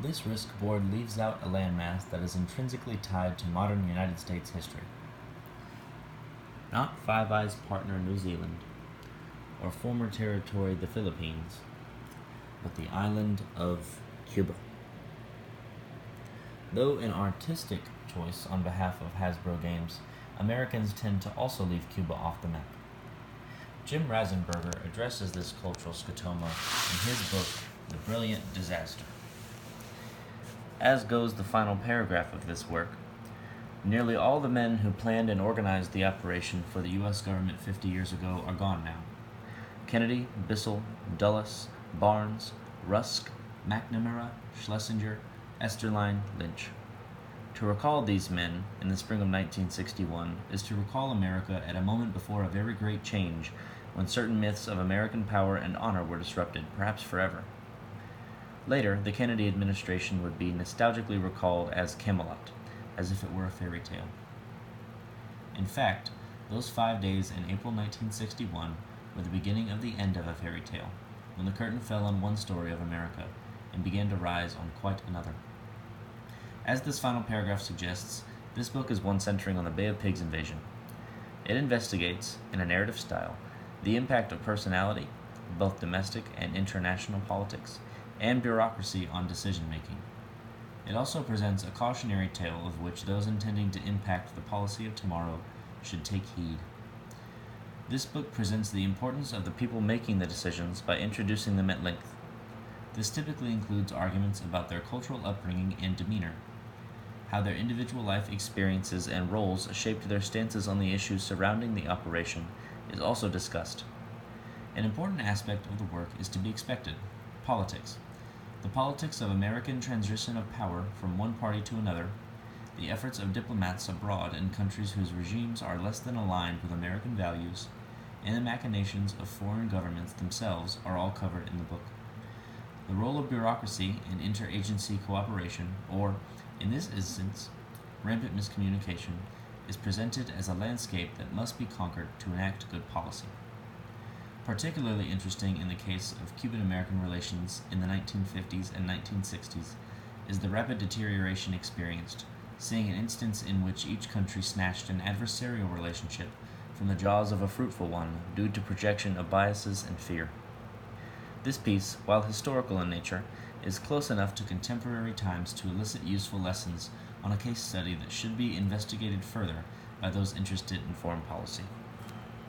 This risk board leaves out a landmass that is intrinsically tied to modern United States history. Not Five Eyes partner New Zealand, or former territory the Philippines, but the island of Cuba. Though an artistic choice on behalf of Hasbro Games, Americans tend to also leave Cuba off the map. Jim Rasenberger addresses this cultural scotoma in his book, The Brilliant Disaster. As goes the final paragraph of this work, nearly all the men who planned and organized the operation for the U.S. government 50 years ago are gone now. Kennedy, Bissell, Dulles, Barnes, Rusk, McNamara, Schlesinger, Esterline, Lynch. To recall these men in the spring of 1961 is to recall America at a moment before a very great change, when certain myths of American power and honor were disrupted, perhaps forever. Later, the Kennedy administration would be nostalgically recalled as Camelot, as if it were a fairy tale. In fact, those 5 days in April 1961 were the beginning of the end of a fairy tale, when the curtain fell on one story of America and began to rise on quite another. As this final paragraph suggests, this book is one centering on the Bay of Pigs invasion. It investigates, in a narrative style, the impact of personality, both domestic and international politics, and bureaucracy on decision-making. It also presents a cautionary tale of which those intending to impact the policy of tomorrow should take heed. This book presents the importance of the people making the decisions by introducing them at length. This typically includes arguments about their cultural upbringing and demeanor, how their individual life experiences and roles shaped their stances on the issues surrounding the operation is also discussed. An important aspect of the work is to be expected: politics. The politics of American transition of power from one party to another, the efforts of diplomats abroad in countries whose regimes are less than aligned with American values, and the machinations of foreign governments themselves are all covered in the book. The role of bureaucracy in interagency cooperation, or, in this instance, rampant miscommunication, is presented as a landscape that must be conquered to enact good policy. Particularly interesting in the case of Cuban-American relations in the 1950s and 1960s is the rapid deterioration experienced, seeing an instance in which each country snatched an adversarial relationship from the jaws of a fruitful one due to projection of biases and fear. This piece, while historical in nature, is close enough to contemporary times to elicit useful lessons on a case study that should be investigated further by those interested in foreign policy.